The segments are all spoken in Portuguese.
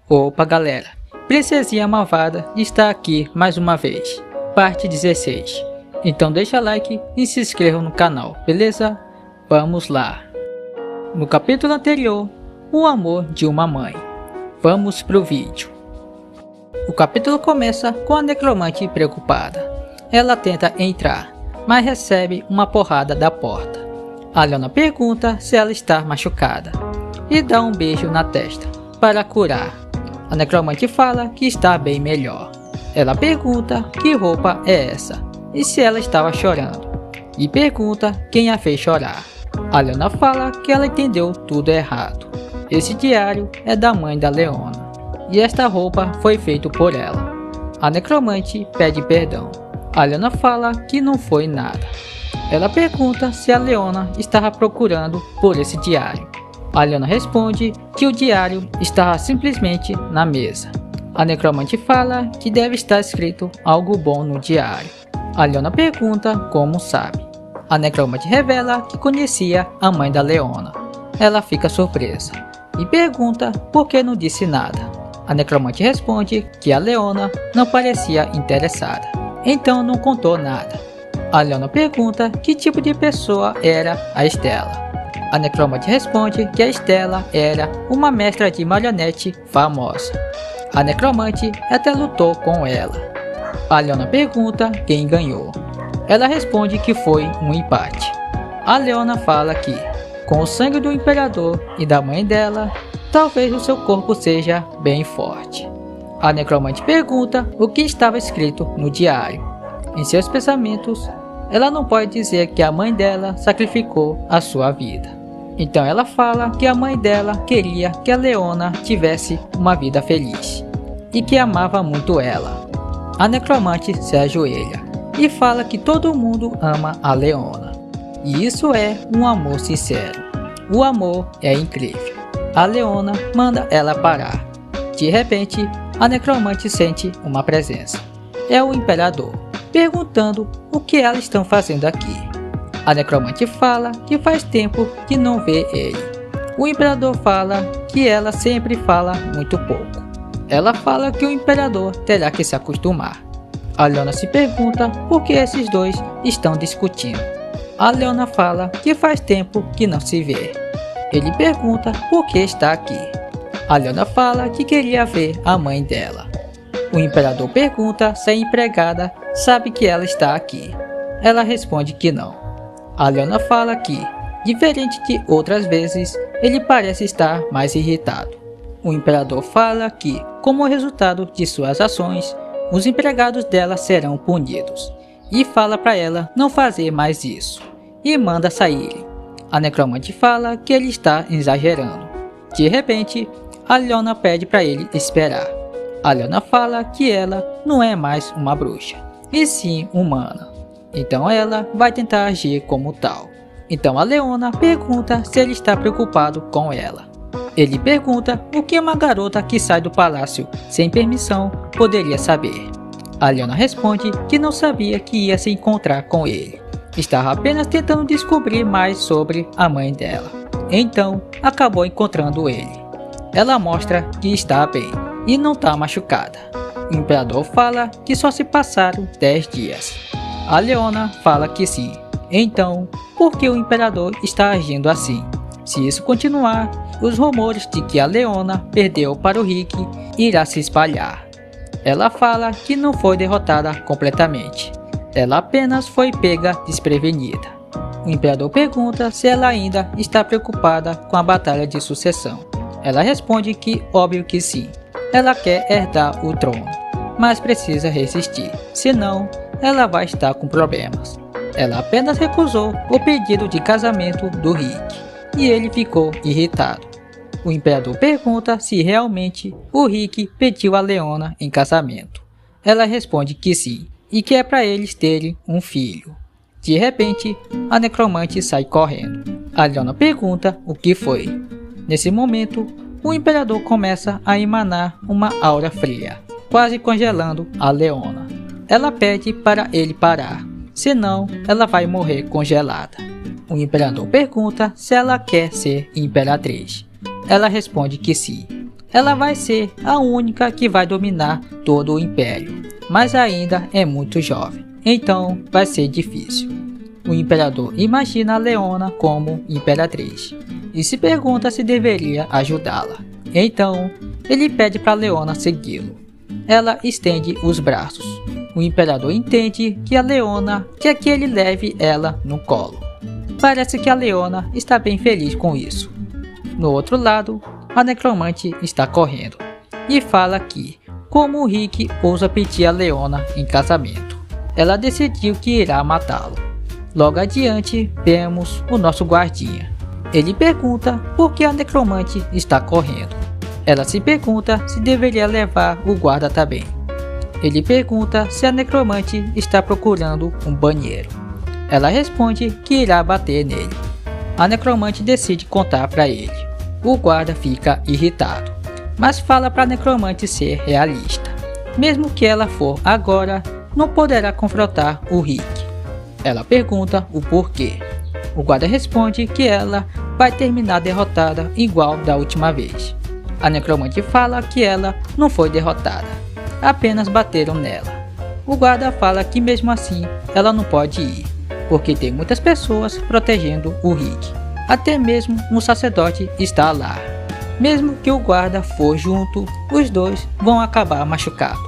Opa galera, Princesinha Malvada está aqui mais uma vez, parte 16. Então deixa like e se inscreva no canal, beleza? Vamos lá. No capítulo anterior, o amor de uma mãe. Vamos pro vídeo. O capítulo começa com a necromante preocupada. Ela tenta entrar, mas recebe uma porrada da porta. A Leona pergunta se ela está machucada e dá um beijo na testa para curar. A necromante fala que está bem melhor. Ela pergunta que roupa é essa e se ela estava chorando, e pergunta quem a fez chorar. A Leona fala que ela entendeu tudo errado. Esse diário é da mãe da Leona e esta roupa foi feita por ela. A necromante pede perdão. A Leona fala que não foi nada. Ela pergunta se a Leona estava procurando por esse diário. A Leona responde que o diário estava simplesmente na mesa. A necromante fala que deve estar escrito algo bom no diário. A Leona pergunta como sabe. A necromante revela que conhecia a mãe da Leona. Ela fica surpresa e pergunta por que não disse nada. A necromante responde que a Leona não parecia interessada, então não contou nada. A Leona pergunta que tipo de pessoa era a Estela. A necromante responde que a Estela era uma mestra de marionete famosa. A necromante até lutou com ela. A Leona pergunta quem ganhou. Ela responde que foi um empate. A Leona fala que, com o sangue do imperador e da mãe dela, talvez o seu corpo seja bem forte. A necromante pergunta o que estava escrito no diário. Em seus pensamentos, ela não pode dizer que a mãe dela sacrificou a sua vida. Então ela fala que a mãe dela queria que a Leona tivesse uma vida feliz e que amava muito ela. A necromante se ajoelha e fala que todo mundo ama a Leona. E isso é um amor sincero. O amor é incrível. A Leona manda ela parar. De repente, a necromante sente uma presença. É o imperador, perguntando o que elas estão fazendo aqui. A necromante fala que faz tempo que não vê ele. O imperador fala que ela sempre fala muito pouco. Ela fala que o imperador terá que se acostumar. A Leona se pergunta por que esses dois estão discutindo. A Leona fala que faz tempo que não se vê. Ele pergunta por que está aqui. A Leona fala que queria ver a mãe dela. O imperador pergunta se a empregada sabe que ela está aqui. Ela responde que não. A Leona fala que, diferente de outras vezes, ele parece estar mais irritado. O imperador fala que, como resultado de suas ações, os empregados dela serão punidos, e fala para ela não fazer mais isso, e manda saírem. A necromante fala que ele está exagerando. De repente, a Leona pede para ele esperar. A Leona fala que ela não é mais uma bruxa, e sim humana. Então ela vai tentar agir como tal. Então a Leona pergunta se ele está preocupado com ela. Ele pergunta o que uma garota que sai do palácio sem permissão poderia saber. A Leona responde que não sabia que ia se encontrar com ele. Estava apenas tentando descobrir mais sobre a mãe dela. Então acabou encontrando ele. Ela mostra que está bem e não está machucada. O imperador fala que só se passaram 10 dias. A Leona fala que sim. Então, por que o imperador está agindo assim? Se isso continuar, os rumores de que a Leona perdeu para o Rick irá se espalhar. Ela fala que não foi derrotada completamente. Ela apenas foi pega desprevenida. O imperador pergunta se ela ainda está preocupada com a batalha de sucessão. Ela responde que óbvio que sim. Ela quer herdar o trono, mas precisa resistir, senão ela vai estar com problemas. Ela apenas recusou o pedido de casamento do Rick e ele ficou irritado. O imperador pergunta se realmente o Rick pediu a Leona em casamento. Ela responde que sim e que é para eles terem um filho. De repente, a necromante sai correndo. A Leona pergunta o que foi. Nesse momento, o imperador começa a emanar uma aura fria, quase congelando a Leona. Ela pede para ele parar, senão ela vai morrer congelada. O imperador pergunta se ela quer ser imperatriz. Ela responde que sim. ela vai ser a única que vai dominar todo o império, mas ainda é muito jovem, então vai ser difícil. O imperador imagina a Leona como imperatriz e se pergunta se deveria ajudá-la. Então, ele pede para Leona segui-lo. Ela estende os braços. O imperador entende que a Leona quer que ele leve ela no colo. Parece que a Leona está bem feliz com isso. No outro lado, a necromante está correndo e fala que, como o Rick ousa pedir a Leona em casamento, ela decidiu que irá matá-lo. Logo adiante, vemos o nosso guardinha. Ele pergunta por que a necromante está correndo. Ela se pergunta se deveria levar o guarda também. Ele pergunta se a necromante está procurando um banheiro. Ela responde que irá bater nele. A necromante decide contar para ele. O guarda fica irritado, mas fala para a necromante ser realista. Mesmo que ela for agora, não poderá confrontar o Rick. Ela pergunta o porquê. O guarda responde que ela vai terminar derrotada igual da última vez. A necromante fala que ela não foi derrotada, apenas bateram nela. O guarda fala que mesmo assim ela não pode ir, porque tem muitas pessoas protegendo o Rick. Até mesmo um sacerdote está lá. Mesmo que o guarda for junto, os dois vão acabar machucados.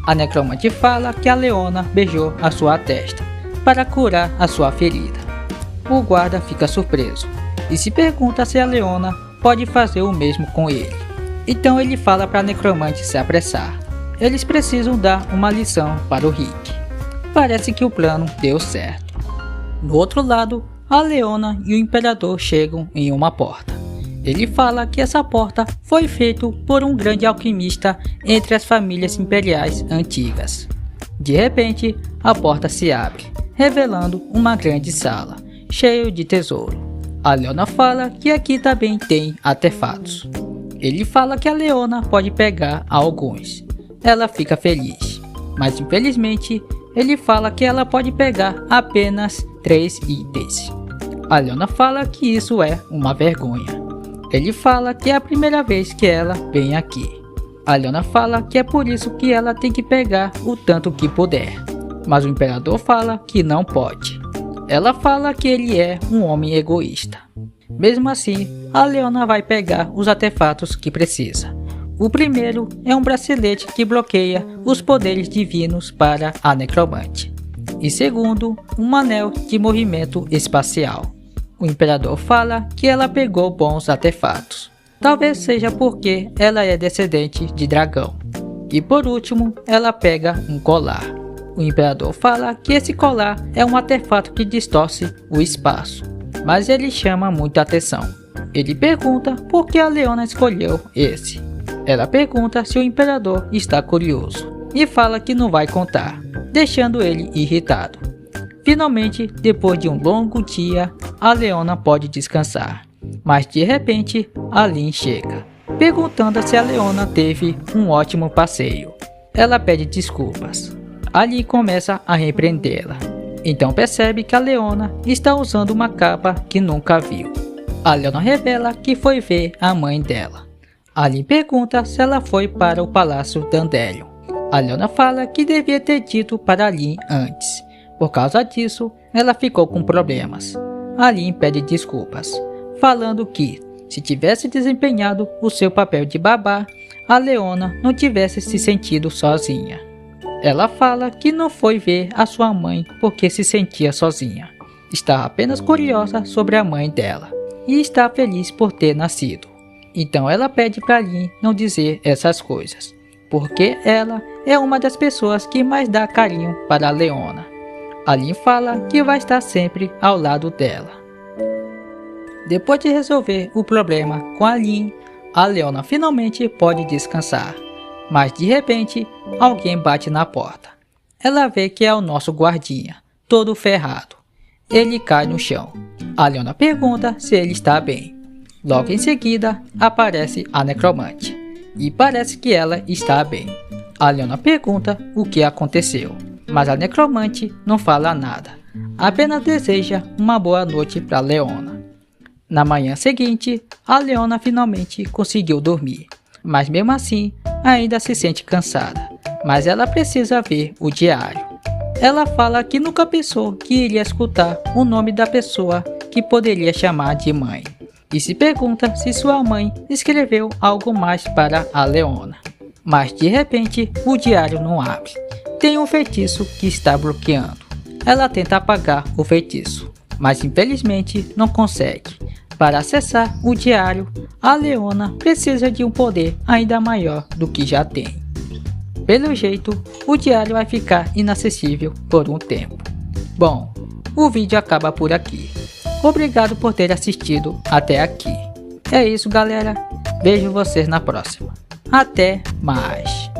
A necromante fala que a Leona beijou a sua testa para curar a sua ferida. O guarda fica surpreso e se pergunta se a Leona pode fazer o mesmo com ele. Então ele fala para a necromante se apressar. Eles precisam dar uma lição para o Rick. Parece que o plano deu certo. No outro lado, a Leona e o imperador chegam em uma porta. Ele fala que essa porta foi feita por um grande alquimista entre as famílias imperiais antigas. De repente, a porta se abre, revelando uma grande sala, cheia de tesouro. A Leona fala que aqui também tem artefatos. Ele fala que a Leona pode pegar alguns. Ela fica feliz, mas infelizmente ele fala que ela pode pegar apenas 3 itens. A Leona fala que isso é uma vergonha. Ele fala que é a primeira vez que ela vem aqui. A Leona fala que é por isso que ela tem que pegar o tanto que puder, mas o imperador fala que não pode. Ela fala que ele é um homem egoísta. Mesmo assim, a Leona vai pegar os artefatos que precisa. O primeiro é um bracelete que bloqueia os poderes divinos para a necromante. E segundo, um anel de movimento espacial. O imperador fala que ela pegou bons artefatos. Talvez seja porque ela é descendente de dragão. E por último, ela pega um colar. O imperador fala que esse colar é um artefato que distorce o espaço, mas ele chama muita atenção. Ele pergunta por que a Leona escolheu esse. Ela pergunta se o imperador está curioso e fala que não vai contar, deixando ele irritado. Finalmente, depois de um longo dia, a Leona pode descansar, mas de repente, a Lynn chega, perguntando se a Leona teve um ótimo passeio. Ela pede desculpas. A Lynn começa a repreendê-la, então percebe que a Leona está usando uma capa que nunca viu. A Leona revela que foi ver a mãe dela. A Lynn pergunta se ela foi para o Palácio Dandelion. A Leona fala que devia ter dito para a Lynn antes. Por causa disso, ela ficou com problemas. A Lynn pede desculpas, falando que, se tivesse desempenhado o seu papel de babá, a Leona não tivesse se sentido sozinha. Ela fala que não foi ver a sua mãe porque se sentia sozinha. Está apenas curiosa sobre a mãe dela e está feliz por ter nascido. Então ela pede para Lynn não dizer essas coisas, porque ela é uma das pessoas que mais dá carinho para a Leona. A Lynn fala que vai estar sempre ao lado dela. Depois de resolver o problema com a Lynn, a Leona finalmente pode descansar. Mas de repente, alguém bate na porta. Ela vê que é o nosso guardinha, todo ferrado. Ele cai no chão. A Leona pergunta se ele está bem. Logo em seguida, aparece a necromante. E parece que ela está bem. A Leona pergunta o que aconteceu, mas a necromante não fala nada. Apenas deseja uma boa noite para Leona. Na manhã seguinte, a Leona finalmente conseguiu dormir. mas mesmo assim ainda se sente cansada. Mas ela precisa ver o diário. Ela fala que nunca pensou que iria escutar o nome da pessoa que poderia chamar de mãe. E se pergunta se sua mãe escreveu algo mais para a Leona. Mas de repente o diário não abre. Tem um feitiço que está bloqueando. Ela tenta apagar o feitiço, mas infelizmente não consegue. Para acessar o diário, a Leona precisa de um poder ainda maior do que já tem. Pelo jeito, o diário vai ficar inacessível por um tempo. Bom, o vídeo acaba por aqui. Obrigado por ter assistido até aqui. É isso, galera. Vejo vocês na próxima. Até mais.